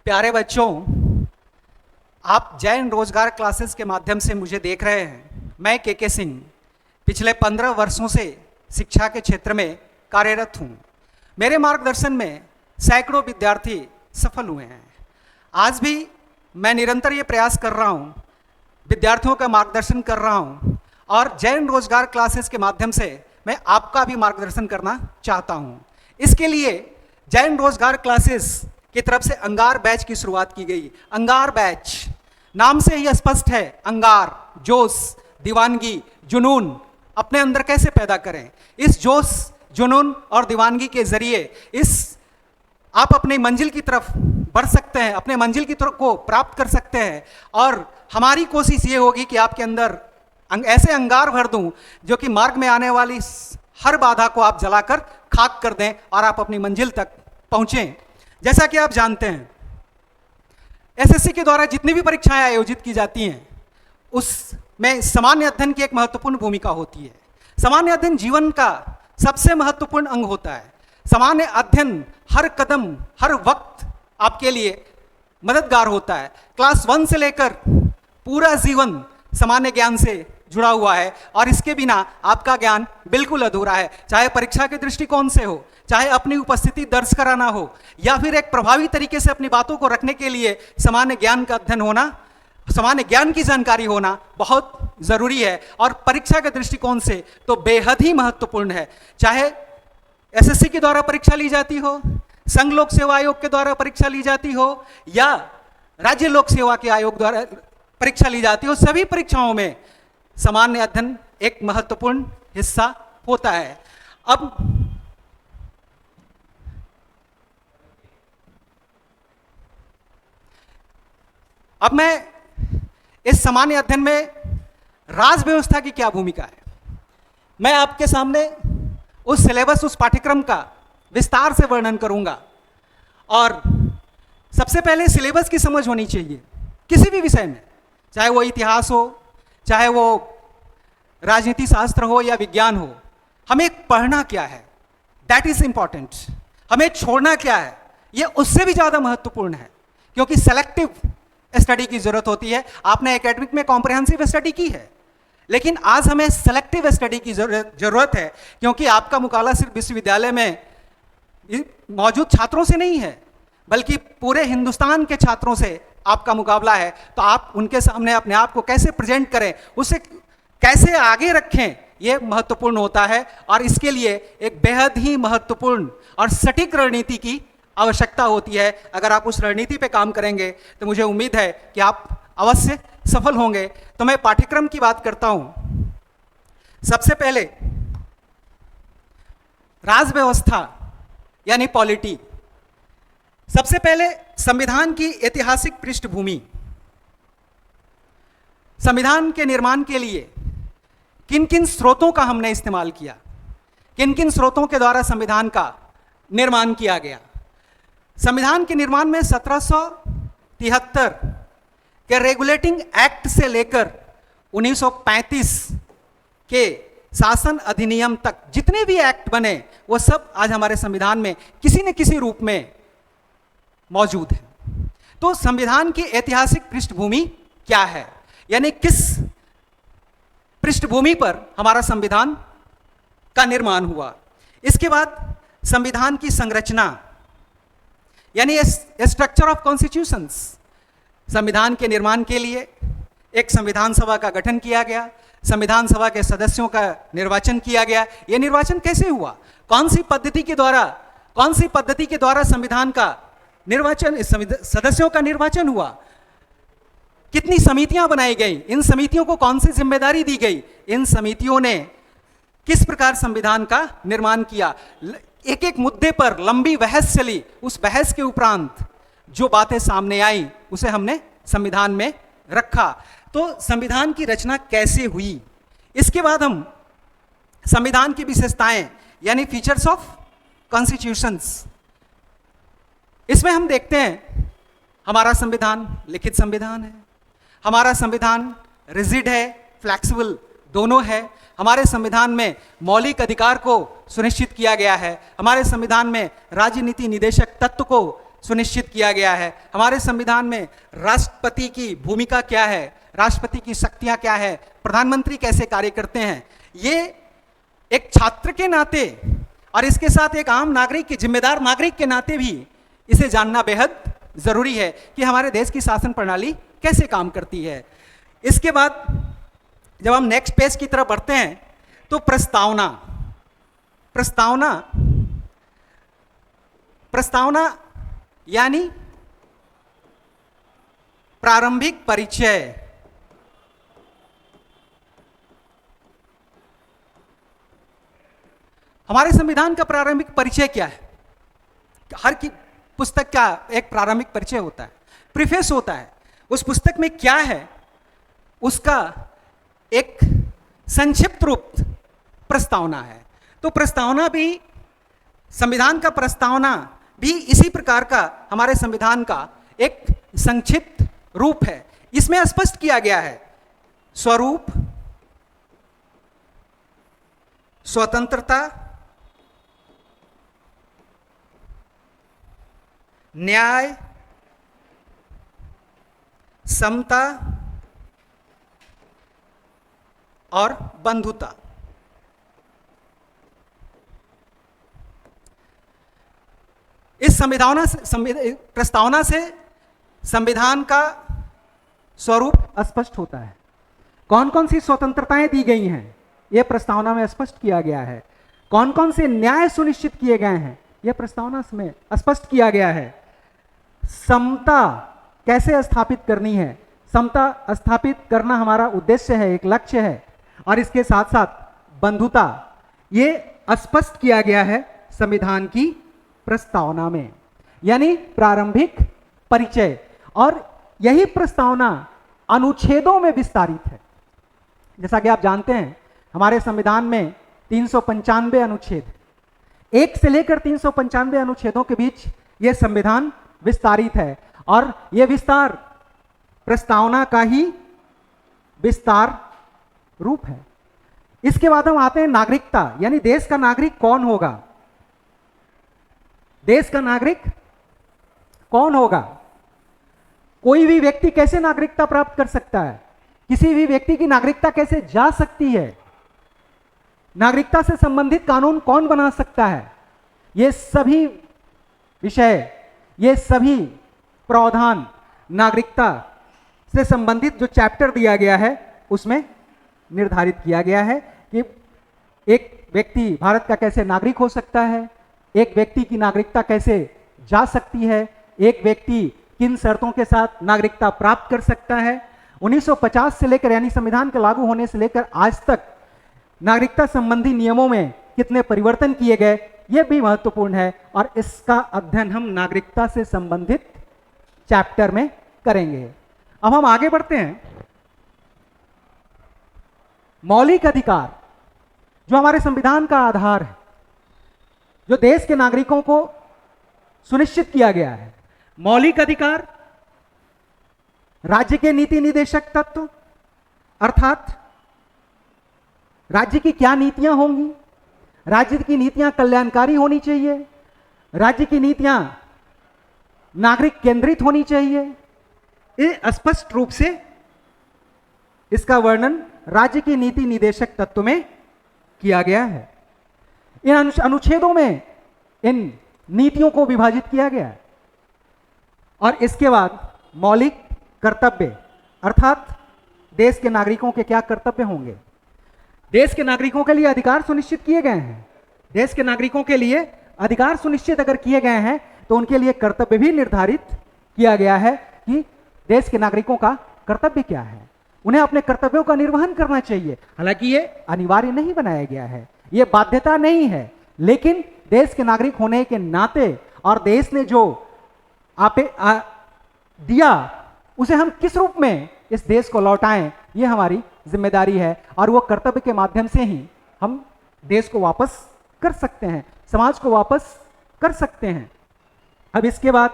प्यारे बच्चों, आप जैन रोजगार क्लासेस के माध्यम से मुझे देख रहे हैं। मैं के सिंह पिछले 15 वर्षों से शिक्षा के क्षेत्र में कार्यरत हूँ। मेरे मार्गदर्शन में सैकड़ों विद्यार्थी सफल हुए हैं। आज भी मैं निरंतर ये प्रयास कर रहा हूँ, विद्यार्थियों का मार्गदर्शन कर रहा हूँ और जैन रोजगार क्लासेस के माध्यम से मैं आपका भी मार्गदर्शन करना चाहता हूँ। इसके लिए जैन रोजगार क्लासेस की तरफ से अंगार बैच की शुरुआत की गई। अंगार बैच नाम से ही स्पष्ट है, अंगार जोश, दीवानगी, जुनून अपने अंदर कैसे पैदा करें। इस जोश, जुनून और दीवानगी के जरिए आप अपनी मंजिल की तरफ बढ़ सकते हैं, अपने मंजिल की तरफ को प्राप्त कर सकते हैं। और हमारी कोशिश ये होगी कि आपके अंदर ऐसे अंगार भर दूं जो कि मार्ग में आने वाली हर बाधा को आप जलाकर खाक कर दें और आप अपनी मंजिल तक पहुंचें। जैसा कि आप जानते हैं, एसएससी के द्वारा जितनी भी परीक्षाएं आयोजित की जाती हैं उसमें सामान्य अध्ययन की एक महत्वपूर्ण भूमिका होती है। सामान्य अध्ययन जीवन का सबसे महत्वपूर्ण अंग होता है। सामान्य अध्ययन हर कदम, हर वक्त आपके लिए मददगार होता है। क्लास 1 से लेकर पूरा जीवन सामान्य ज्ञान से जुड़ा हुआ है और इसके बिना आपका ज्ञान बिल्कुल अधूरा है। चाहे परीक्षा के दृष्टिकोण से हो, चाहे अपनी उपस्थिति दर्ज कराना हो, या फिर एक प्रभावी तरीके से अपनी बातों को रखने के लिए सामान्य ज्ञान का अध्ययन होना, सामान्य ज्ञान की जानकारी होना बहुत जरूरी है। और परीक्षा के दृष्टिकोण से तो बेहद ही महत्वपूर्ण है। चाहे एसएससी के द्वारा परीक्षा ली जाती हो, संघ लोक सेवा आयोग के द्वारा परीक्षा ली जाती हो या राज्य लोक सेवा के आयोग द्वारा परीक्षा ली जाती हो, सभी परीक्षाओं में सामान्य अध्ययन एक महत्वपूर्ण हिस्सा होता है। अब मैं इस सामान्य अध्ययन में राज व्यवस्था की क्या भूमिका है, मैं आपके सामने उस सिलेबस, उस पाठ्यक्रम का विस्तार से वर्णन करूंगा। और सबसे पहले सिलेबस की समझ होनी चाहिए किसी भी विषय में, चाहे वो इतिहास हो, चाहे वो राजनीति शास्त्र हो या विज्ञान हो। हमें पढ़ना क्या है, दैट इज इंपॉर्टेंट। हमें छोड़ना क्या है, ये उससे भी ज़्यादा महत्वपूर्ण है, क्योंकि सेलेक्टिव स्टडी की जरूरत होती है। आपने एकेडमिक में कॉम्प्रिहेंसिव स्टडी की है, लेकिन आज हमें सेलेक्टिव स्टडी की जरूरत है, क्योंकि आपका मुकाबला सिर्फ विश्वविद्यालय में मौजूद छात्रों से नहीं है, बल्कि पूरे हिंदुस्तान के छात्रों से आपका मुकाबला है। तो आप उनके सामने अपने आप को कैसे प्रेजेंट करें, उसे कैसे आगे रखें, यह महत्वपूर्ण होता है। और इसके लिए एक बेहद ही महत्वपूर्ण और सटीक रणनीति की आवश्यकता होती है। अगर आप उस रणनीति पे काम करेंगे तो मुझे उम्मीद है कि आप अवश्य सफल होंगे। तो मैं पाठ्यक्रम की बात करता हूं। सबसे पहले राज व्यवस्था यानी पॉलिटी। सबसे पहले संविधान की ऐतिहासिक पृष्ठभूमि। संविधान के निर्माण के लिए किन किन स्रोतों का हमने इस्तेमाल किया, किन किन स्रोतों के द्वारा संविधान का निर्माण किया गया। संविधान के निर्माण में 1773 के रेगुलेटिंग एक्ट से लेकर 1935 के शासन अधिनियम तक जितने भी एक्ट बने वो सब आज हमारे संविधान में किसी न किसी रूप में मौजूद है। तो संविधान की ऐतिहासिक पृष्ठभूमि क्या है, यानी किस पृष्ठभूमि पर हमारा संविधान का निर्माण हुआ। इसके बाद संविधान की संरचना यानी स्ट्रक्चर ऑफ कॉन्स्टिट्यूशंस। संविधान के निर्माण के लिए एक संविधान सभा का गठन किया गया, संविधान सभा के सदस्यों का निर्वाचन किया गया। यह निर्वाचन कैसे हुआ, कौन सी पद्धति के द्वारा संविधान का निर्वाचन, सदस्यों का निर्वाचन हुआ, कितनी समितियां बनाई गई, इन समितियों को कौन सी जिम्मेदारी दी गई, इन समितियों ने किस प्रकार संविधान का निर्माण किया। एक एक मुद्दे पर लंबी बहस चली। उस बहस के उपरांत जो बातें सामने आई उसे हमने संविधान में रखा। तो संविधान की रचना कैसे हुई, इसके बाद हम संविधान की विशेषताएं यानी फीचर्स ऑफ कॉन्स्टिट्यूशंस, इसमें हम देखते हैं हमारा संविधान लिखित संविधान है, हमारा संविधान रिजिड है, फ्लैक्सिबल दोनों है। हमारे संविधान में मौलिक अधिकार को सुनिश्चित किया गया है। हमारे संविधान में राजनीति निदेशक तत्व को सुनिश्चित किया गया है। हमारे संविधान में राष्ट्रपति की भूमिका क्या है, राष्ट्रपति की शक्तियां क्या है, प्रधानमंत्री कैसे कार्य करते हैं, ये एक छात्र के नाते और इसके साथ एक आम नागरिक के, जिम्मेदार नागरिक के नाते भी इसे जानना बेहद जरूरी है कि हमारे देश की शासन प्रणाली कैसे काम करती है। इसके बाद जब हम नेक्स्ट पेज की तरफ बढ़ते हैं तो प्रस्तावना प्रस्तावना यानी प्रारंभिक परिचय। हमारे संविधान का प्रारंभिक परिचय क्या है? हर की पुस्तक का एक प्रारंभिक परिचय होता है, प्रीफेस होता है। उस पुस्तक में क्या है उसका एक संक्षिप्त रूप प्रस्तावना है। तो प्रस्तावना भी, संविधान का प्रस्तावना भी इसी प्रकार का हमारे संविधान का एक संक्षिप्त रूप है। इसमें स्पष्ट किया गया है स्वरूप, स्वतंत्रता, न्याय, समता और बंधुता। इस प्रस्तावना से संविधान का स्वरूप स्पष्ट होता है। कौन कौन सी स्वतंत्रताएं दी गई हैं यह प्रस्तावना में स्पष्ट किया गया है। कौन कौन से न्याय सुनिश्चित किए गए हैं यह प्रस्तावना में स्पष्ट किया गया है। समता कैसे स्थापित करनी है, समता स्थापित करना हमारा उद्देश्य है, एक लक्ष्य है। और इसके साथ साथ बंधुता, ये स्पष्ट किया गया है संविधान की प्रस्तावना में, यानी प्रारंभिक परिचय। और यही प्रस्तावना अनुच्छेदों में विस्तारित है। जैसा कि आप जानते हैं हमारे संविधान में 395 अनुच्छेद, 1 से लेकर 395 अनुच्छेदों के बीच यह संविधान विस्तारित है। और यह विस्तार प्रस्तावना का ही विस्तार रूप है। इसके बाद हम आते हैं नागरिकता, यानी देश का नागरिक कौन होगा। देश का नागरिक कौन होगा? कोई भी व्यक्ति कैसे नागरिकता प्राप्त कर सकता है, किसी भी व्यक्ति की नागरिकता कैसे जा सकती है, नागरिकता से संबंधित कानून कौन बना सकता है, ये सभी विषय, ये सभी प्रावधान नागरिकता से संबंधित जो चैप्टर दिया गया है उसमें निर्धारित किया गया है कि एक व्यक्ति भारत का कैसे नागरिक हो सकता है, एक व्यक्ति की नागरिकता कैसे जा सकती है, एक व्यक्ति किन शर्तों के साथ नागरिकता प्राप्त कर सकता है। 1950 से लेकर, यानी संविधान के लागू होने से लेकर आज तक नागरिकता संबंधी नियमों में कितने परिवर्तन किए गए, यह भी महत्वपूर्ण है। और इसका अध्ययन हम नागरिकता से संबंधित चैप्टर में करेंगे। अब हम आगे बढ़ते हैं। मौलिक अधिकार जो हमारे संविधान का आधार है, जो देश के नागरिकों को सुनिश्चित किया गया है। मौलिक अधिकार, राज्य के नीति निदेशक तत्व, अर्थात राज्य की क्या नीतियां होंगी, राज्य की नीतियां कल्याणकारी होनी चाहिए, राज्य की नीतियां नागरिक केंद्रित होनी चाहिए। ये स्पष्ट रूप से इसका वर्णन राज्य की नीति निदेशक तत्व में किया गया है। इन अनुच्छेदों में इन नीतियों को विभाजित किया गया है। और इसके बाद मौलिक कर्तव्य, अर्थात देश के नागरिकों के क्या कर्तव्य होंगे। देश के नागरिकों के लिए अधिकार सुनिश्चित किए गए हैं। देश के नागरिकों के लिए अधिकार सुनिश्चित अगर किए गए हैं तो उनके लिए कर्तव्य भी निर्धारित किया गया है कि देश के नागरिकों का कर्तव्य क्या है, उन्हें अपने कर्तव्यों का निर्वहन करना चाहिए। हालांकि ये अनिवार्य नहीं बनाया गया है, ये बाध्यता नहीं है, लेकिन देश के नागरिक होने के नाते और देश ने जो दिया उसे हम किस रूप में इस देश को लौटाएं, ये हमारी जिम्मेदारी है। और वो कर्तव्य के माध्यम से ही हम देश को वापस कर सकते हैं, समाज को वापस कर सकते हैं। अब इसके बाद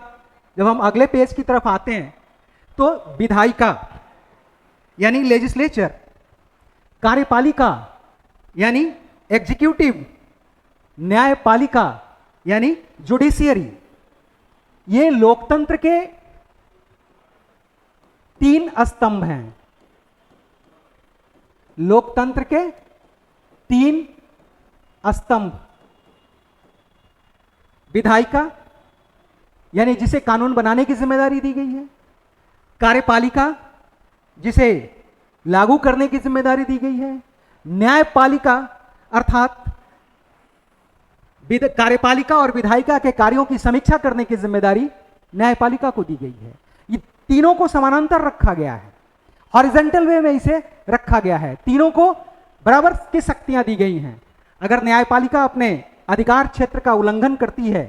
जब हम अगले पेज की तरफ आते हैं तो विधायिका यानी लेजिस्लेचर, कार्यपालिका यानी एग्जीक्यूटिव, न्यायपालिका यानी जुडिशियरी, ये लोकतंत्र के 3 स्तंभ हैं। लोकतंत्र के 3 स्तंभ। विधायिका, यानी जिसे कानून बनाने की जिम्मेदारी दी गई है। कार्यपालिका, जिसे लागू करने की जिम्मेदारी दी गई है। न्यायपालिका, अर्थात कार्यपालिका और विधायिका के कार्यों की समीक्षा करने की जिम्मेदारी न्यायपालिका को दी गई है। ये तीनों को समानांतर रखा गया है, हॉरिजॉन्टल वे में इसे रखा गया है। तीनों को बराबर की शक्तियां दी गई हैं। अगर न्यायपालिका अपने अधिकार क्षेत्र का उल्लंघन करती है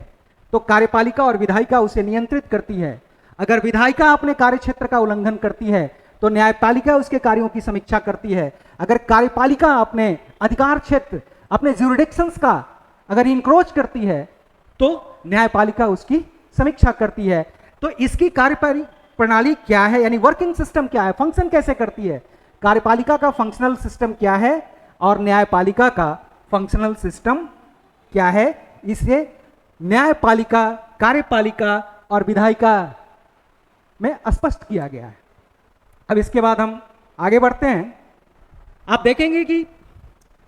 तो कार्यपालिका और विधायिका उसे नियंत्रित करती है। अगर विधायिका अपने कार्य क्षेत्र का उल्लंघन करती है तो न्यायपालिका उसके कार्यों की समीक्षा करती है। अगर कार्यपालिका अपने अधिकार क्षेत्र, अपने ज्यूरिडिक्शंस का अगर इंक्रोच करती है तो न्यायपालिका उसकी समीक्षा करती है। तो इसकी कार्यपालिका प्रणाली क्या है, यानी वर्किंग सिस्टम क्या है, फंक्शन कैसे करती है। कार्यपालिका का फंक्शनल सिस्टम क्या है और न्यायपालिका का फंक्शनल सिस्टम क्या है, इसे न्यायपालिका, कार्यपालिका और विधायिका में स्पष्ट किया गया है। अब इसके बाद हम आगे बढ़ते हैं। आप देखेंगे कि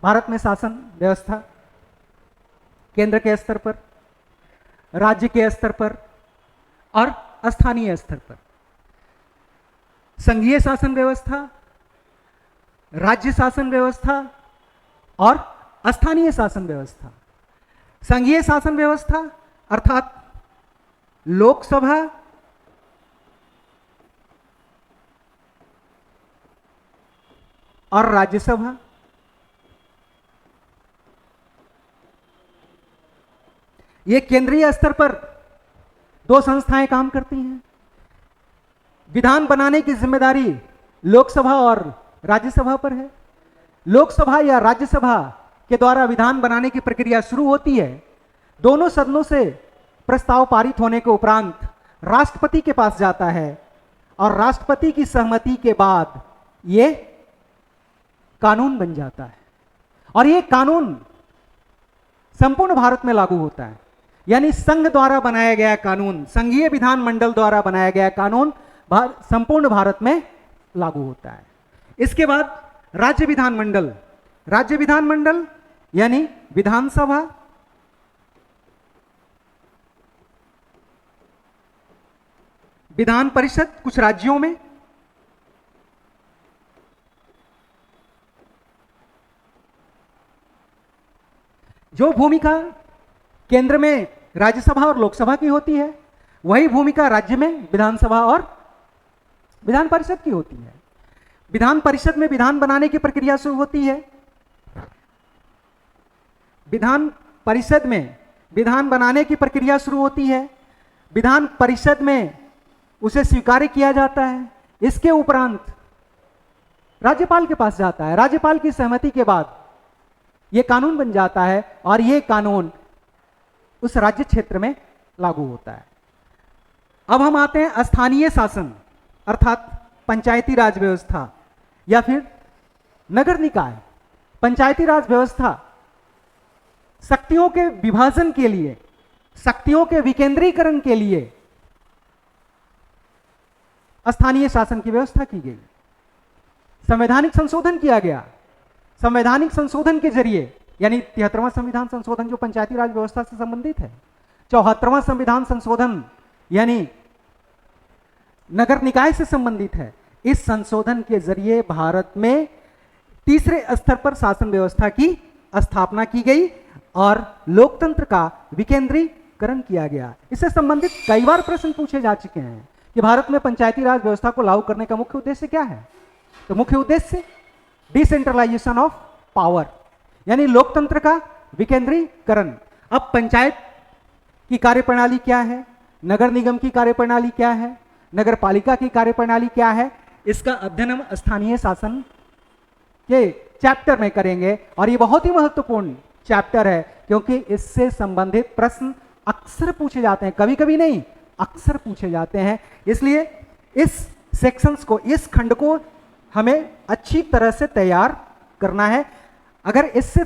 भारत में शासन व्यवस्था केंद्र के स्तर पर, राज्य के स्तर पर और स्थानीय स्तर पर। संघीय शासन व्यवस्था, राज्य शासन व्यवस्था और स्थानीय शासन व्यवस्था। संघीय शासन व्यवस्था अर्थात लोकसभा, और राज्यसभा। ये केंद्रीय स्तर पर 2 संस्थाएं काम करती हैं। विधान बनाने की जिम्मेदारी लोकसभा और राज्यसभा पर है। लोकसभा या राज्यसभा के द्वारा विधान बनाने की प्रक्रिया शुरू होती है। दोनों सदनों से प्रस्ताव पारित होने के उपरांत राष्ट्रपति के पास जाता है और राष्ट्रपति की सहमति के बाद यह कानून बन जाता है और यह कानून संपूर्ण भारत में लागू होता है। यानी संघ द्वारा बनाया गया कानून, संघीय विधान मंडल द्वारा बनाया गया कानून संपूर्ण भारत में लागू होता है। इसके बाद राज्य विधान मंडल, राज्य विधान मंडल यानी विधानसभा, विधान परिषद कुछ राज्यों में, जो भूमिका केंद्र में राज्यसभा और लोकसभा की होती है वही भूमिका राज्य में विधानसभा और विधान परिषद की होती है। विधान परिषद में विधान बनाने की प्रक्रिया शुरू होती है। विधान परिषद में विधान बनाने की प्रक्रिया शुरू होती है। विधान परिषद में उसे स्वीकार किया जाता है। इसके उपरांत राज्यपाल के पास जाता है। राज्यपाल की सहमति के बाद यह कानून बन जाता है और यह कानून उस राज्य क्षेत्र में लागू होता है। अब हम आते हैं स्थानीय शासन अर्थात पंचायती राज व्यवस्था या फिर नगर निकाय। पंचायती राज व्यवस्था शक्तियों के विभाजन के लिए, शक्तियों के विकेंद्रीकरण के लिए स्थानीय शासन की व्यवस्था की गई। संवैधानिक संशोधन किया गया। संवैधानिक संशोधन के जरिए यानी 73वां संविधान संशोधन जो पंचायती राज व्यवस्था से संबंधित है, 74वां संविधान संशोधन यानी नगर निकाय से संबंधित है। इस संशोधन के जरिए भारत में तीसरे स्तर पर शासन व्यवस्था की स्थापना की गई और लोकतंत्र का विकेंद्रीकरण किया गया। इससे संबंधित कई बार प्रश्न पूछे जा चुके हैं कि भारत में पंचायती राज व्यवस्था को लागू करने का मुख्य उद्देश्य क्या है। तो मुख्य उद्देश्य डिसेंट्रलाइजेशन ऑफ पावर यानी लोकतंत्र का विकेंद्रीकरण। अब पंचायत की कार्यप्रणाली क्या है, नगर निगम की कार्यप्रणाली क्या है, नगर पालिका की कार्यप्रणाली क्या है, इसका अध्ययन हम स्थानीय शासन के चैप्टर में करेंगे और ये बहुत ही महत्वपूर्ण चैप्टर है क्योंकि इससे संबंधित प्रश्न अक्सर पूछे जाते हैं, कभी कभी नहीं अक्सर पूछे जाते हैं। इसलिए इस सेक्शंस को, इस खंड को हमें अच्छी तरह से तैयार करना है। अगर इससे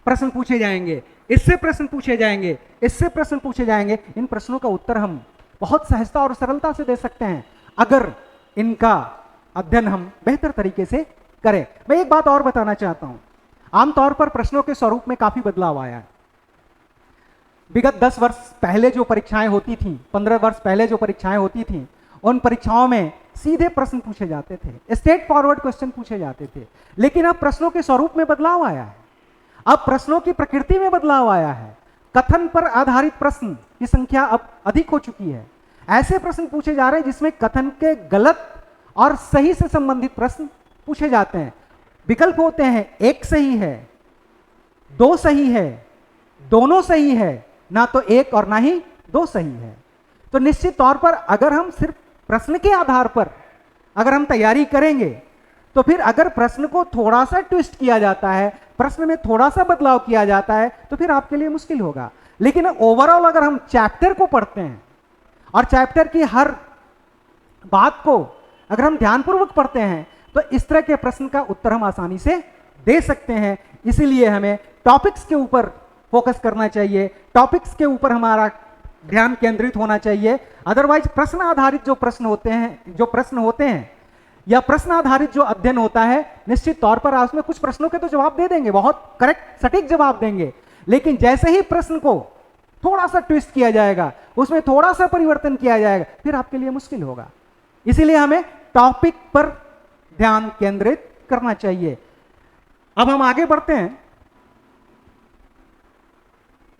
प्रश्न पूछे जाएंगे इससे प्रश्न पूछे जाएंगे, इससे प्रश्न पूछे जाएंगे। इन प्रश्नों का उत्तर हम बहुत सहजता और सरलता से दे सकते हैं अगर इनका अध्ययन हम बेहतर तरीके से करें। मैं एक बात और बताना चाहता हूं, आमतौर पर प्रश्नों के स्वरूप में काफी बदलाव आया है। विगत 10 वर्ष पहले जो परीक्षाएं होती थी, 15 वर्ष पहले जो परीक्षाएं होती थी, उन परीक्षाओं में सीधे प्रश्न पूछे जाते थे, स्ट्रेट फॉरवर्ड क्वेश्चन पूछे जाते थे। लेकिन अब प्रश्नों के स्वरूप में बदलाव आया है, अब प्रश्नों की प्रकृति में बदलाव आया है। कथन पर आधारित प्रश्न की संख्या अब अधिक हो चुकी है। ऐसे प्रश्न पूछे जा रहे हैं जिसमें कथन के गलत और सही से संबंधित प्रश्न पूछे जाते हैं। विकल्प होते हैं, एक सही है, दो सही है, दोनों सही है, ना तो एक और ना ही दो सही है। तो निश्चित तौर पर अगर हम सिर्फ प्रश्न के आधार पर अगर हम तैयारी करेंगे तो फिर अगर प्रश्न को थोड़ा सा ट्विस्ट किया जाता है, प्रश्न में थोड़ा सा बदलाव किया जाता है, तो फिर आपके लिए मुश्किल होगा। लेकिन ओवरऑल अगर हम चैप्टर को पढ़ते हैं और चैप्टर की हर बात को अगर हम ध्यानपूर्वक पढ़ते हैं तो इस तरह के प्रश्न का उत्तर हम आसानी से दे सकते हैं। इसीलिए हमें टॉपिक्स के ऊपर फोकस करना चाहिए, टॉपिक्स के ऊपर हमारा ध्यान केंद्रित होना चाहिए। अदरवाइज प्रश्न आधारित जो प्रश्न होते हैं या प्रश्न आधारित जो अध्ययन होता है, निश्चित तौर पर उसमें कुछ प्रश्नों के तो जवाब दे देंगे, बहुत करेक्ट सटीक जवाब देंगे। लेकिन जैसे ही प्रश्न को थोड़ा सा ट्विस्ट किया जाएगा, उसमें थोड़ा सा परिवर्तन किया जाएगा, फिर आपके लिए मुश्किल होगा। इसीलिए हमें टॉपिक पर ध्यान केंद्रित करना चाहिए। अब हम आगे बढ़ते हैं।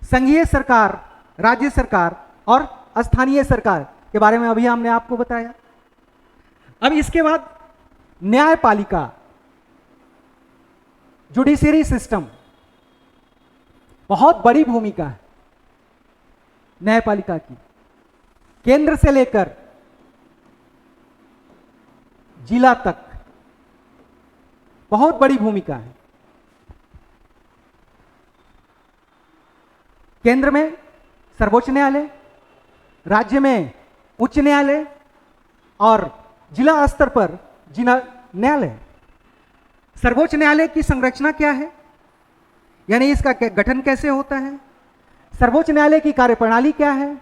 संघीय सरकार, राज्य सरकार और स्थानीय सरकार के बारे में अभी हमने आपको बताया। अब इसके बाद न्यायपालिका, जुडिशरी सिस्टम, बहुत बड़ी भूमिका है न्यायपालिका की। केंद्र से लेकर जिला तक बहुत बड़ी भूमिका है। केंद्र में सर्वोच्च न्यायालय, राज्य में उच्च न्यायालय और जिला स्तर पर जिला न्यायालय। सर्वोच्च न्यायालय की संरचना क्या है, यानी इसका गठन कैसे होता है, सर्वोच्च न्यायालय की कार्यप्रणाली क्या है,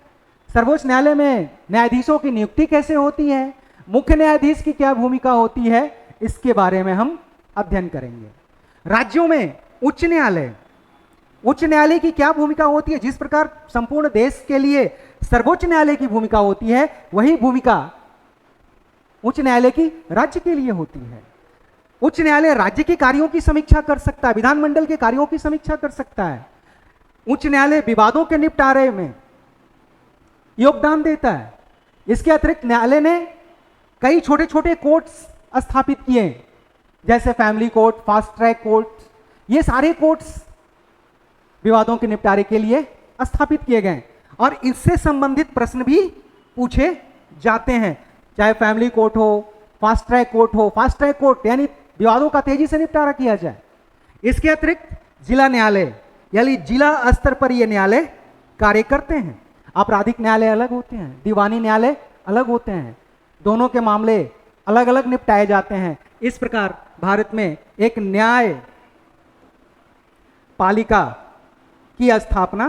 सर्वोच्च न्यायालय में न्यायाधीशों की नियुक्ति कैसे होती है, मुख्य न्यायाधीश की क्या भूमिका होती है, इसके बारे में हम अध्ययन करेंगे। राज्यों में उच्च न्यायालय की क्या भूमिका होती है। जिस प्रकार संपूर्ण देश के लिए सर्वोच्च न्यायालय की भूमिका होती है, वही भूमिका उच्च न्यायालय की राज्य के लिए होती है। उच्च न्यायालय राज्य के कार्यों की समीक्षा कर सकता है, विधानमंडल के कार्यों की समीक्षा कर सकता है। उच्च न्यायालय विवादों के निपटारे में योगदान देता है। इसके अतिरिक्त न्यायालय ने कई छोटे छोटे कोर्ट्स स्थापित किए, जैसे family court, fast track court. ये सारे कोर्ट्स विवादों के निपटारे के लिए स्थापित किए गए और इससे संबंधित प्रश्न भी पूछे जाते हैं, चाहे फैमिली कोर्ट हो, फास्ट ट्रैक कोर्ट हो। फास्ट ट्रैक कोर्ट यानी विवादों का तेजी से निपटारा किया जाए। इसके अतिरिक्त जिला न्यायालय, यानी जिला स्तर पर ये न्यायालय कार्य करते हैं। आपराधिक न्यायालय अलग होते हैं, दीवानी न्यायालय अलग होते हैं, दोनों के मामले अलग अलग निपटाए जाते हैं। इस प्रकार भारत में एक न्याय पालिका की स्थापना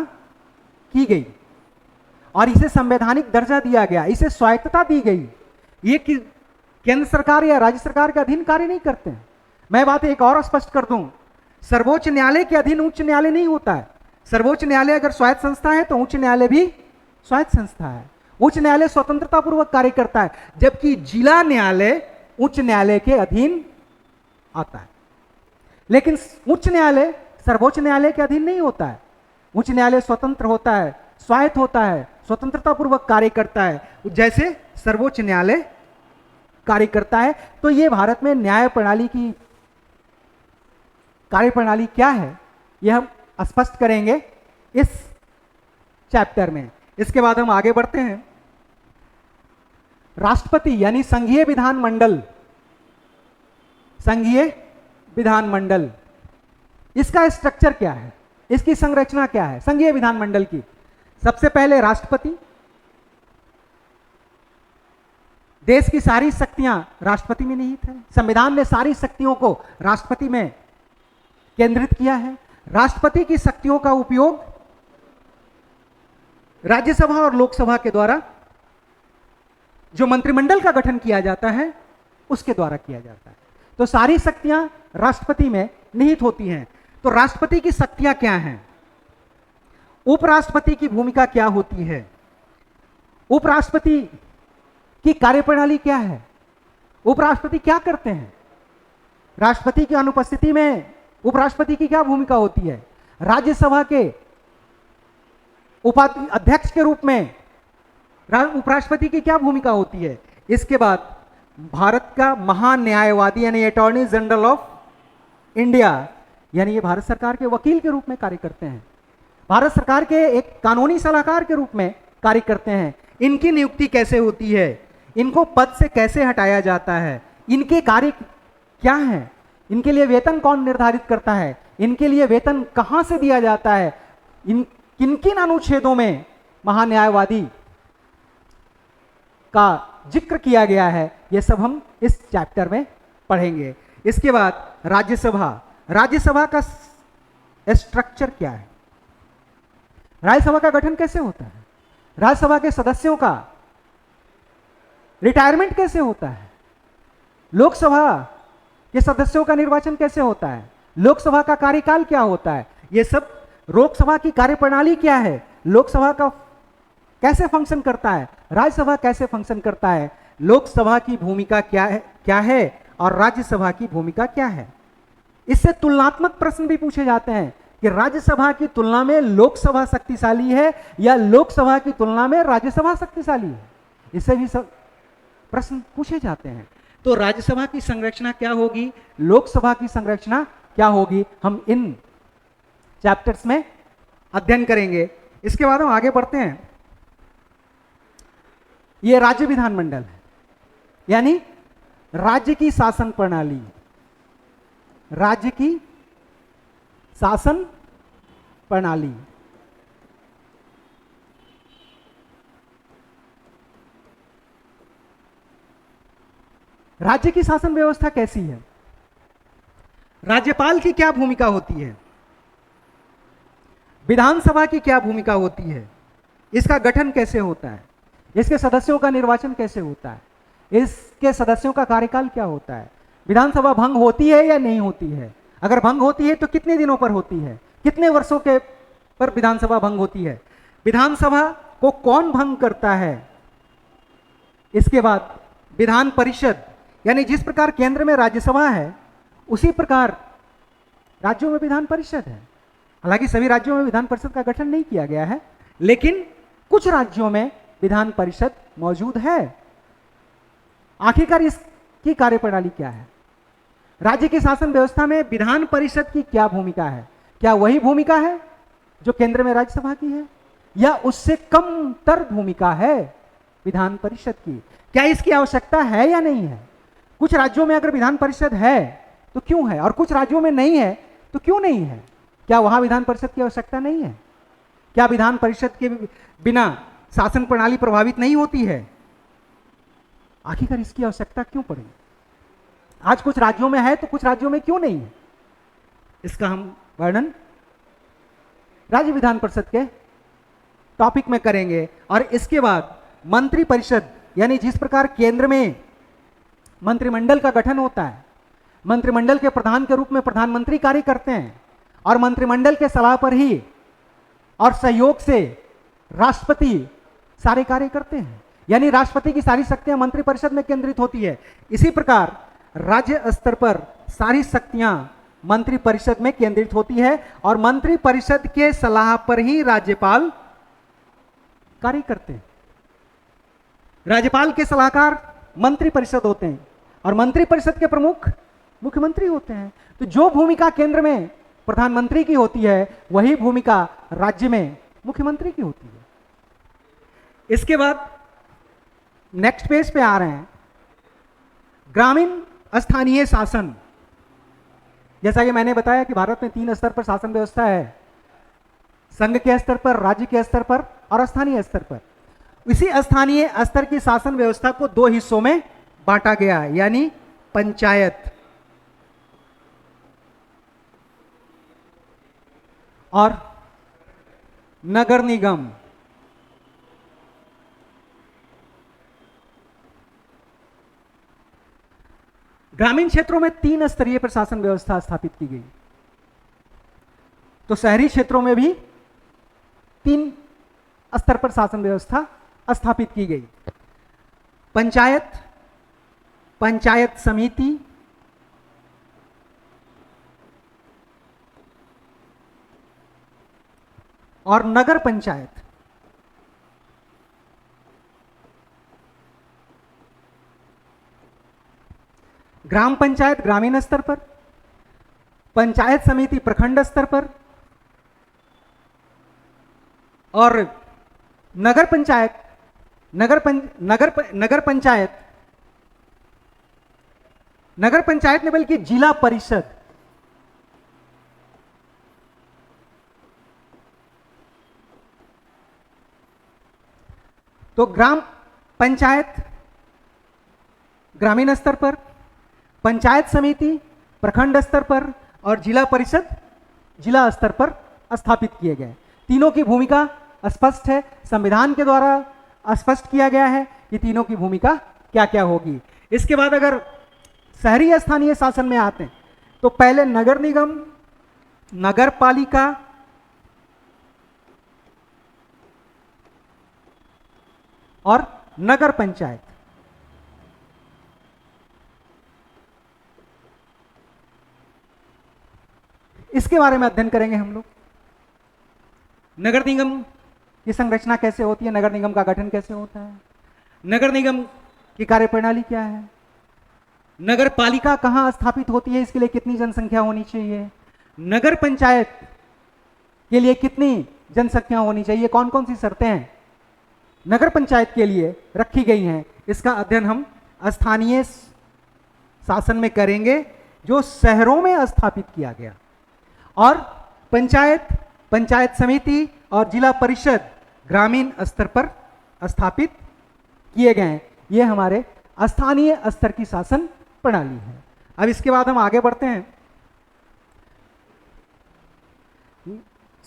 की गई और इसे संवैधानिक दर्जा दिया गया, इसे स्वायत्तता दी गई। ये कि केंद्र सरकार या राज्य सरकार के अधीन कार्य नहीं करते हैं। मैं बात एक और स्पष्ट कर दूं, सर्वोच्च न्यायालय के अधीन उच्च न्यायालय नहीं होता है। सर्वोच्च न्यायालय अगर स्वायत्त संस्था है तो उच्च न्यायालय भी स्वायत्त संस्था है। उच्च न्यायालय स्वतंत्रता पूर्वक कार्य करता है, जबकि जिला न्यायालय उच्च न्यायालय के अधीन आता है। लेकिन उच्च न्यायालय सर्वोच्च न्यायालय के अधीन नहीं होता है। उच्च न्यायालय स्वतंत्र होता है, स्वायत्त होता है, स्वतंत्रता पूर्वक कार्य करता है, जैसे सर्वोच्च न्यायालय कार्य करता है। तो ये भारत में न्याय प्रणाली की कार्यप्रणाली क्या है, यह हम स्पष्ट करेंगे इस चैप्टर में। इसके बाद हम आगे बढ़ते हैं। राष्ट्रपति यानी संघीय विधानमंडल, संघीय विधानमंडल, इसका स्ट्रक्चर क्या है, इसकी संरचना क्या है संघीय विधानमंडल की। सबसे पहले राष्ट्रपति, देश की सारी शक्तियां राष्ट्रपति में निहित है। संविधान ने सारी शक्तियों को राष्ट्रपति में केंद्रित किया है। राष्ट्रपति की शक्तियों का उपयोग राज्यसभा और लोकसभा के द्वारा जो मंत्रिमंडल का गठन किया जाता है उसके द्वारा किया जाता है। तो सारी शक्तियां राष्ट्रपति में निहित होती हैं। तो राष्ट्रपति की शक्तियां क्या हैं? उपराष्ट्रपति की भूमिका क्या होती है? उपराष्ट्रपति की कार्यप्रणाली क्या है? उपराष्ट्रपति क्या करते हैं? राष्ट्रपति की अनुपस्थिति में उपराष्ट्रपति की क्या भूमिका होती है? राज्यसभा के अध्यक्ष के रूप में उपराष्ट्रपति की क्या भूमिका होती है? इसके बाद भारत का महान्यायवादी यानी अटॉर्नी जनरल ऑफ इंडिया, यानी ये भारत सरकार के वकील के रूप में कार्य करते हैं, भारत सरकार के एक कानूनी सलाहकार के रूप में कार्य करते हैं। इनकी नियुक्ति कैसे होती है? इनको पद से कैसे हटाया जाता है? इनके कार्य क्या है? इनके लिए वेतन कौन निर्धारित करता है? इनके लिए वेतन कहां से दिया जाता है? किन किन अनुच्छेदों में महान्यायवादी का जिक्र किया गया है, यह सब हम इस चैप्टर में पढ़ेंगे। इसके बाद राज्यसभा, राज्यसभा का स्ट्रक्चर क्या है? राज्यसभा का गठन कैसे होता है? राज्यसभा के सदस्यों का रिटायरमेंट कैसे होता है? लोकसभा के सदस्यों का निर्वाचन कैसे होता है? लोकसभा का कार्यकाल क्या होता है? ये सब, लोकसभा की कार्यप्रणाली क्या है? लोकसभा का कैसे फंक्शन करता है? राज्यसभा कैसे फंक्शन करता है? लोकसभा की भूमिका क्या है और राज्यसभा की भूमिका क्या है? इससे तुलनात्मक प्रश्न भी पूछे जाते हैं कि राज्यसभा की तुलना में लोकसभा शक्तिशाली है या लोकसभा की तुलना में राज्यसभा शक्तिशाली है। इससे भी सब प्रश्न पूछे जाते हैं। तो राज्यसभा की संरचना क्या होगी, लोकसभा की संरचना क्या होगी, हम इन चैप्टर्स में अध्ययन करेंगे। इसके बाद हम आगे बढ़ते हैं। यह राज्य विधानमंडल है, यानी राज्य की शासन प्रणाली, राज्य की शासन प्रणाली। राज्य की शासन व्यवस्था कैसी है? राज्यपाल की क्या भूमिका होती है? विधानसभा की क्या भूमिका होती है? इसका गठन कैसे होता है? इसके सदस्यों का निर्वाचन कैसे होता है? इसके सदस्यों का कार्यकाल क्या होता है? विधानसभा भंग होती है या नहीं होती है? अगर भंग होती है तो कितने दिनों पर होती है? कितने वर्षों के पर विधानसभा भंग होती है? विधानसभा को कौन भंग करता है? इसके बाद विधान परिषद, यानी जिस प्रकार केंद्र में राज्यसभा है उसी प्रकार राज्यों में विधान परिषद है। हालांकि सभी राज्यों में विधान परिषद का गठन नहीं किया गया है, लेकिन कुछ राज्यों में विधान परिषद मौजूद है। आखिरकार इसकी कार्यप्रणाली क्या है? राज्य की शासन व्यवस्था में विधान परिषद की क्या भूमिका है? क्या वही भूमिका है जो केंद्र में राज्यसभा की है या उससे कमतर भूमिका है विधान परिषद की? क्या इसकी आवश्यकता है या नहीं है? कुछ राज्यों में अगर विधान परिषद है तो क्यों है, और कुछ राज्यों में नहीं है तो क्यों नहीं है? क्या वहां विधान परिषद की आवश्यकता नहीं है? क्या विधान परिषद के बिना शासन प्रणाली प्रभावित नहीं होती है? आखिरकार इसकी आवश्यकता क्यों पड़ी? आज कुछ राज्यों में है तो कुछ राज्यों में क्यों नहीं है? इसका हम वर्णन राज्य विधान परिषद के टॉपिक में करेंगे। और इसके बाद मंत्री परिषद, यानी जिस प्रकार केंद्र में मंत्रिमंडल का गठन होता है, मंत्रिमंडल के प्रधान के रूप में प्रधानमंत्री कार्य करते हैं और मंत्रिमंडल के सलाह पर ही और सहयोग से राष्ट्रपति सारे कार्य करते हैं, यानी राष्ट्रपति की सारी शक्तियां मंत्रिपरिषद में केंद्रित होती है। इसी प्रकार राज्य स्तर पर सारी शक्तियां मंत्रिपरिषद में केंद्रित होती है और मंत्रिपरिषद के सलाह पर ही राज्यपाल कार्य करते हैं। राज्यपाल के सलाहकार मंत्रिपरिषद होते हैं और मंत्रिपरिषद के प्रमुख मुख्यमंत्री होते हैं। तो जो भूमिका केंद्र में प्रधानमंत्री की होती है वही भूमिका राज्य में मुख्यमंत्री की होती है। इसके बाद नेक्स्ट पेज पे आ रहे हैं, ग्रामीण स्थानीय शासन। जैसा कि मैंने बताया कि भारत में 3 स्तर पर शासन व्यवस्था है, संघ के स्तर पर, राज्य के स्तर पर और स्थानीय स्तर पर। इसी स्थानीय स्तर की शासन व्यवस्था को 2 हिस्सों में बांटा गया, यानी पंचायत और नगर निगम। ग्रामीण क्षेत्रों में 3 स्तरीय प्रशासन व्यवस्था स्थापित की गई, तो शहरी क्षेत्रों में भी 3 स्तर पर शासन व्यवस्था स्थापित की गई। पंचायत, पंचायत समिति और नगर पंचायत। ग्राम पंचायत ग्रामीण स्तर पर, पंचायत समिति प्रखंड स्तर पर और नगर पंचायत नगर पंचायत ने बल्कि जिला परिषद। तो ग्राम पंचायत ग्रामीण स्तर पर, पंचायत समिति प्रखंड स्तर पर और जिला परिषद जिला स्तर पर स्थापित किए गए। तीनों की भूमिका स्पष्ट है, संविधान के द्वारा स्पष्ट किया गया है कि तीनों की भूमिका क्या क्या होगी। इसके बाद अगर शहरी स्थानीय शासन में आते हैं तो पहले नगर निगम, नगर पालिका और नगर पंचायत। इसके बारे में अध्ययन करेंगे हम लोग। नगर निगम की संरचना कैसे होती है, नगर निगम का गठन कैसे होता है, नगर निगम की कार्यप्रणाली क्या है, नगर पालिका कहां स्थापित होती है, इसके लिए कितनी जनसंख्या होनी चाहिए, नगर पंचायत के लिए कितनी जनसंख्या होनी चाहिए, कौन कौन सी शर्तें हैं नगर पंचायत के लिए रखी गई हैं, इसका अध्ययन हम स्थानीय शासन में करेंगे जो शहरों में स्थापित किया गया। और पंचायत, पंचायत समिति और जिला परिषद ग्रामीण स्तर पर स्थापित किए गए। ये हमारे स्थानीय स्तर की शासन प्रणाली है। अब इसके बाद हम आगे बढ़ते हैं।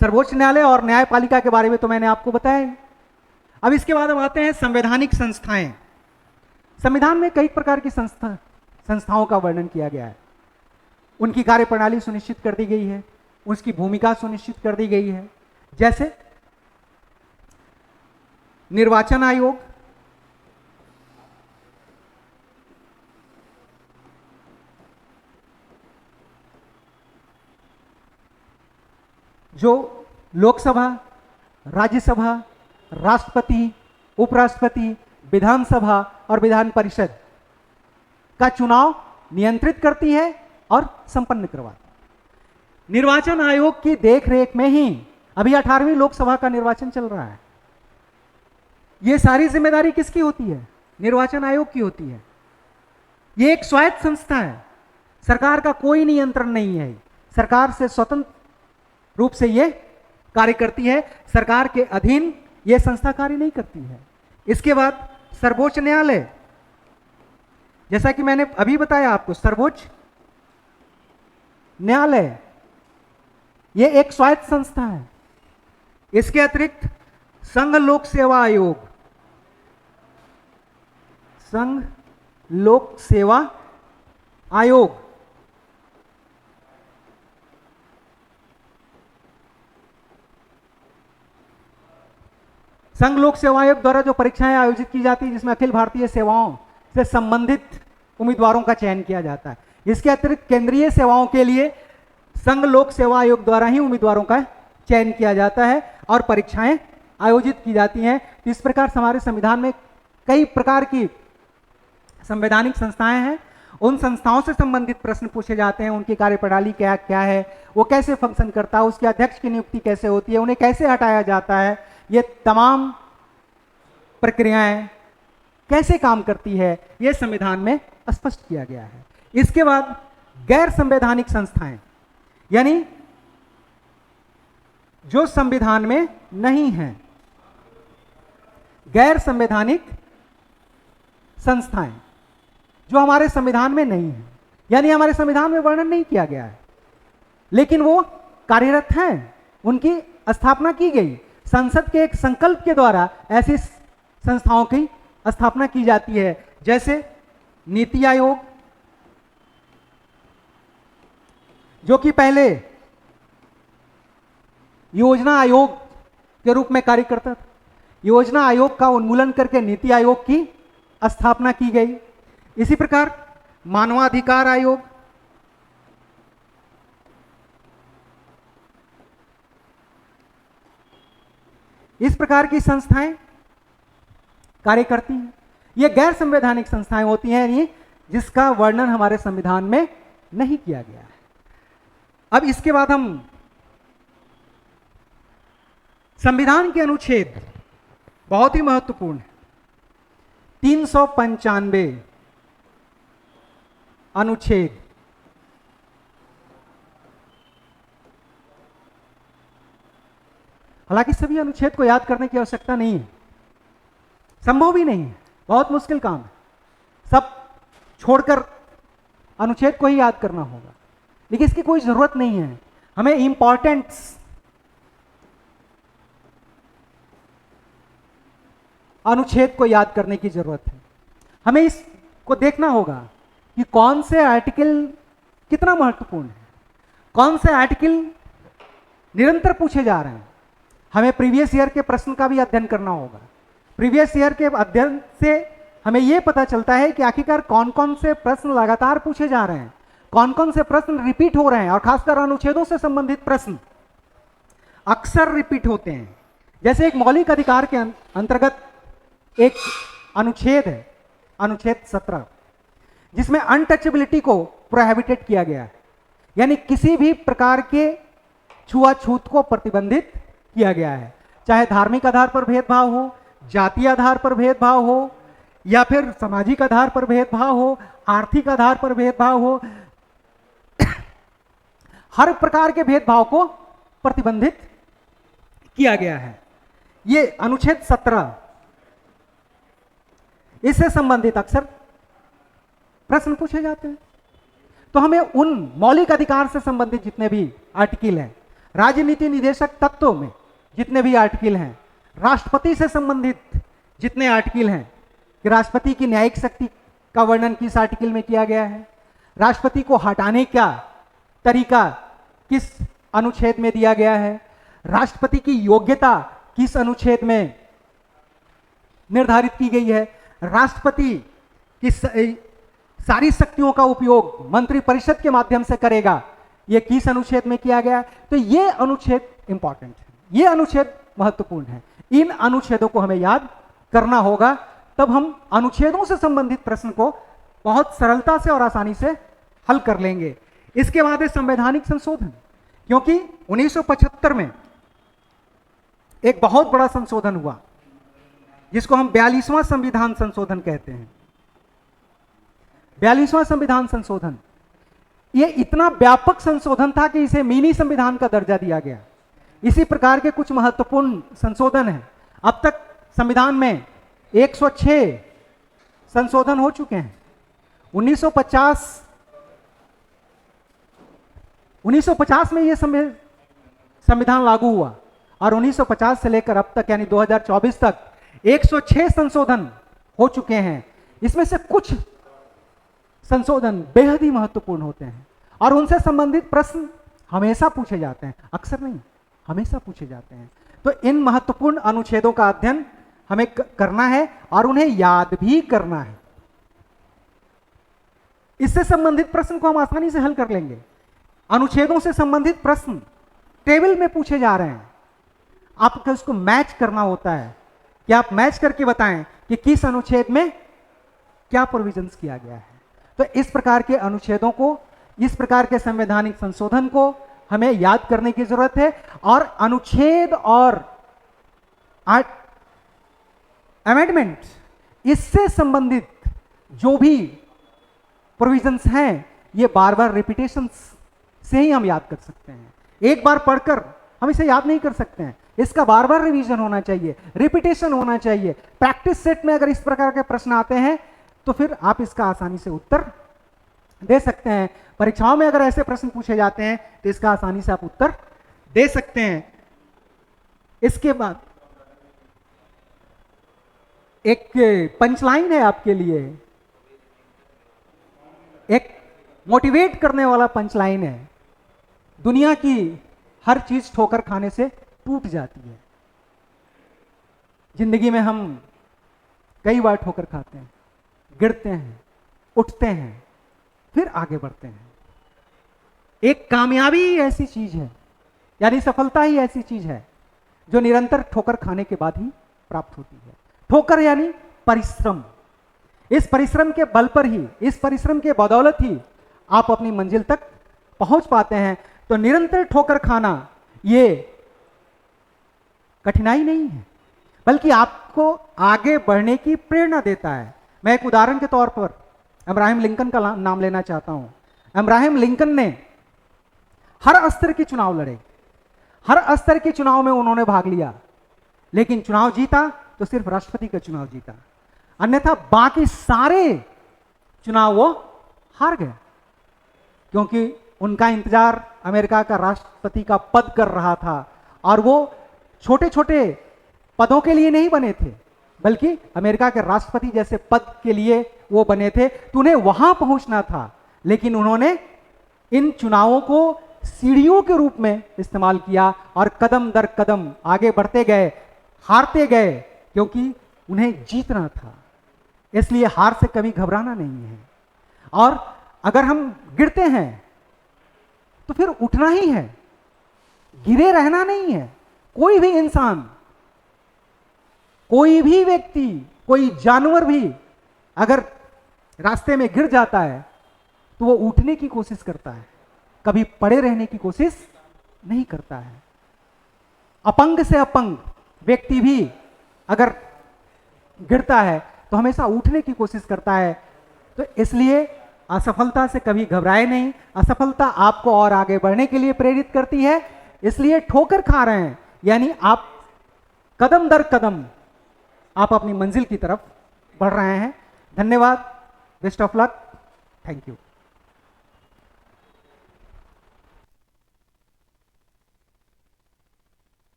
सर्वोच्च न्यायालय और न्यायपालिका के बारे में तो मैंने आपको बताया। अब इसके बाद हम आते हैं संवैधानिक संस्थाएं। संविधान में कई प्रकार की संस्थाओं का वर्णन किया गया है, उनकी कार्यप्रणाली सुनिश्चित कर दी गई है, उसकी भूमिका सुनिश्चित कर दी गई है। जैसे निर्वाचन आयोग, जो लोकसभा, राज्यसभा, राष्ट्रपति, उपराष्ट्रपति, विधानसभा और विधान परिषद का चुनाव नियंत्रित करती है और संपन्न करवाती है। निर्वाचन आयोग की देखरेख में ही अभी 18वीं लोकसभा का निर्वाचन चल रहा है। यह सारी जिम्मेदारी किसकी होती है? निर्वाचन आयोग की होती है। यह एक स्वायत्त संस्था है, सरकार का कोई नियंत्रण नहीं है, सरकार से स्वतंत्र रूप से यह कार्य करती है, सरकार के अधीन यह संस्था कार्य नहीं करती है। इसके बाद सर्वोच्च न्यायालय, जैसा कि मैंने अभी बताया आपको, सर्वोच्च न्यायालय यह एक स्वायत्त संस्था है। इसके अतिरिक्त संघ लोक सेवा आयोग, संघ लोक सेवा आयोग, संघ लोक सेवा आयोग द्वारा जो परीक्षाएं आयोजित की जाती है, जिसमें अखिल भारतीय सेवाओं से संबंधित उम्मीदवारों का चयन किया जाता है। इसके अतिरिक्त केंद्रीय सेवाओं के लिए संघ लोक सेवा आयोग द्वारा ही उम्मीदवारों का चयन किया जाता है और परीक्षाएं आयोजित की जाती हैं। इस प्रकार हमारे संविधान में कई प्रकार की संवैधानिक संस्थाएं हैं। उन संस्थाओं से संबंधित प्रश्न पूछे जाते हैं, उनकी कार्यप्रणाली क्या क्या है, वो कैसे फंक्शन करता है, उसके अध्यक्ष की नियुक्ति कैसे होती है, उन्हें कैसे हटाया जाता है, ये तमाम प्रक्रियाएं कैसे काम करती है, ये संविधान में स्पष्ट किया गया है। इसके बाद गैर संवैधानिक संस्थाएं, यानी जो संविधान में नहीं है, गैर संवैधानिक संस्थाएं जो हमारे संविधान में नहीं है, यानी हमारे संविधान में वर्णन नहीं किया गया है, लेकिन वो कार्यरत हैं, उनकी स्थापना की गई। संसद के एक संकल्प के द्वारा ऐसी संस्थाओं की स्थापना की जाती है, जैसे नीति आयोग, जो कि पहले योजना आयोग के रूप में कार्य करता था। योजना आयोग का उन्मूलन करके नीति आयोग की स्थापना की गई। इसी प्रकार मानवाधिकार आयोग, इस प्रकार की संस्थाएं कार्य करती हैं। ये गैर संवैधानिक संस्थाएं होती हैं, यानी जिसका वर्णन हमारे संविधान में नहीं किया गया है। अब इसके बाद हम संविधान के अनुच्छेद बहुत ही महत्वपूर्ण है, 395 अनुच्छेद। हालांकि सभी अनुच्छेद को याद करने की आवश्यकता नहीं है, संभव भी नहीं है, बहुत मुश्किल काम है। सब छोड़कर अनुच्छेद को ही याद करना होगा, लेकिन इसकी कोई जरूरत नहीं है। हमें इंपॉर्टेंट अनुच्छेद को याद करने की जरूरत है। हमें इसको देखना होगा कि कौन से आर्टिकल कितना महत्वपूर्ण है, कौन से आर्टिकल निरंतर पूछे जा रहे हैं। हमें प्रीवियस ईयर के प्रश्न का भी अध्ययन करना होगा। प्रीवियस ईयर के अध्ययन से हमें यह पता चलता है कि आखिरकार कौन कौन से प्रश्न लगातार पूछे जा रहे हैं, कौन कौन से प्रश्न रिपीट हो रहे हैं, और खासकर अनुच्छेदों से संबंधित प्रश्न अक्सर रिपीट होते हैं। जैसे एक मौलिक अधिकार के अंतर्गत एक अनुच्छेद है, अनुच्छेद 17, जिसमें अनटचेबिलिटी को प्रोहिबिटेड किया गया है, यानी किसी भी प्रकार के छुआछूत को प्रतिबंधित किया गया है, चाहे धार्मिक आधार पर भेदभाव हो, जातीय आधार पर भेदभाव हो, या फिर सामाजिक आधार पर भेदभाव हो, आर्थिक आधार पर भेदभाव हो। हर प्रकार के भेदभाव को प्रतिबंधित किया गया है। ये अनुच्छेद 17, इससे संबंधित अक्सर प्रश्न पूछे जाते हैं। तो हमें उन मौलिक अधिकार से संबंधित जितने भी आर्टिकल हैं, राजनीति निदेशक तत्वों में जितने भी आर्टिकल हैं, राष्ट्रपति से संबंधित जितने आर्टिकल हैं, कि राष्ट्रपति की न्यायिक शक्ति का वर्णन किस आर्टिकल में किया गया है, राष्ट्रपति को हटाने का तरीका किस अनुच्छेद में दिया गया है, राष्ट्रपति की योग्यता किस अनुच्छेद में निर्धारित की गई है, राष्ट्रपति की सारी शक्तियों का उपयोग मंत्रिपरिषद के माध्यम से करेगा, यह किस अनुच्छेद में किया गया है। तो ये अनुच्छेद इंपॉर्टेंट है, ये अनुच्छेद महत्वपूर्ण है। इन अनुच्छेदों को हमें याद करना होगा, तब हम अनुच्छेदों से संबंधित प्रश्न को बहुत सरलता से और आसानी से हल कर लेंगे। इसके बाद है संवैधानिक संशोधन, क्योंकि 1975 में एक बहुत बड़ा संशोधन हुआ, जिसको हम 42वां संविधान संशोधन कहते हैं। 42वां संविधान संशोधन ये इतना व्यापक संशोधन था कि इसे मिनी संविधान का दर्जा दिया गया। इसी प्रकार के कुछ महत्वपूर्ण संशोधन हैं। अब तक संविधान में 106 संशोधन हो चुके हैं। 1950 में यह संविधान लागू हुआ, और 1950 से लेकर अब तक यानी 2024 तक 106 संशोधन हो चुके हैं। इसमें से कुछ संशोधन बेहद ही महत्वपूर्ण होते हैं, और उनसे संबंधित प्रश्न हमेशा पूछे जाते हैं, अक्सर नहीं, हमेशा पूछे जाते हैं। तो इन महत्वपूर्ण अनुच्छेदों का अध्ययन हमें करना है और उन्हें याद भी करना है। इससे संबंधित प्रश्न को हम आसानी से हल कर लेंगे। अनुच्छेदों से संबंधित प्रश्न टेबल में पूछे जा रहे हैं, आपको उसको मैच करना होता है कि आप मैच करके बताएं कि किस अनुच्छेद में क्या प्रोविजंस किया गया है। तो इस प्रकार के अनुच्छेदों को, इस प्रकार के संवैधानिक संशोधन को हमें याद करने की जरूरत है, और अनुच्छेद और अमेंडमेंट इससे संबंधित जो भी प्रोविजंस हैं, ये बार बार रिपीटेशन से ही हम याद कर सकते हैं। एक बार पढ़कर हम इसे याद नहीं कर सकते हैं, इसका बार बार रिवीजन होना चाहिए, रिपीटेशन होना चाहिए। प्रैक्टिस सेट में अगर इस प्रकार के प्रश्न आते हैं तो फिर आप इसका आसानी से उत्तर दे सकते हैं। परीक्षाओं में अगर ऐसे प्रश्न पूछे जाते हैं तो इसका आसानी से आप उत्तर दे सकते हैं। इसके बाद एक पंचलाइन है आपके लिए, एक मोटिवेट करने वाला पंचलाइन है। दुनिया की हर चीज ठोकर खाने से टूट जाती है। जिंदगी में हम कई बार ठोकर खाते हैं, गिरते हैं, उठते हैं, फिर आगे बढ़ते हैं। एक कामयाबी ही ऐसी चीज है, यानी सफलता ही ऐसी चीज है जो निरंतर ठोकर खाने के बाद ही प्राप्त होती है। ठोकर यानी परिश्रम। इस परिश्रम के बल पर ही, इस परिश्रम के बदौलत ही आप अपनी मंजिल तक पहुंच पाते हैं। तो निरंतर ठोकर खाना ये कठिनाई नहीं है, बल्कि आपको आगे बढ़ने की प्रेरणा देता है। मैं एक उदाहरण के तौर पर अब्राहम लिंकन का नाम लेना चाहता हूं। अब्राहम लिंकन ने हर स्तर के चुनाव लड़े, हर स्तर के चुनाव में उन्होंने भाग लिया, लेकिन चुनाव जीता तो सिर्फ राष्ट्रपति का चुनाव जीता, अन्यथा बाकी सारे चुनाव वो हार गए, क्योंकि उनका इंतजार अमेरिका का राष्ट्रपति का पद कर रहा था। और वो छोटे छोटे पदों के लिए नहीं बने थे, बल्कि अमेरिका के राष्ट्रपति जैसे पद के लिए वो बने थे। तो उन्हें वहां पहुंचना था, लेकिन उन्होंने इन चुनावों को सीढ़ियों के रूप में इस्तेमाल किया और कदम दर कदम आगे बढ़ते गए, हारते गए, क्योंकि उन्हें जीतना था। इसलिए हार से कभी घबराना नहीं है। और अगर हम गिरते हैं तो फिर उठना ही है, गिरे रहना नहीं है। कोई भी इंसान, कोई भी व्यक्ति, कोई जानवर भी अगर रास्ते में गिर जाता है तो वो उठने की कोशिश करता है, कभी पड़े रहने की कोशिश नहीं करता है। अपंग से अपंग व्यक्ति भी अगर गिरता है तो हमेशा उठने की कोशिश करता है। तो इसलिए असफलता से कभी घबराए नहीं। असफलता आपको और आगे बढ़ने के लिए प्रेरित करती है। इसलिए ठोकर खा रहे हैं, यानी आप कदम दर कदम आप अपनी मंजिल की तरफ बढ़ रहे हैं। धन्यवाद, best of luck, thank you.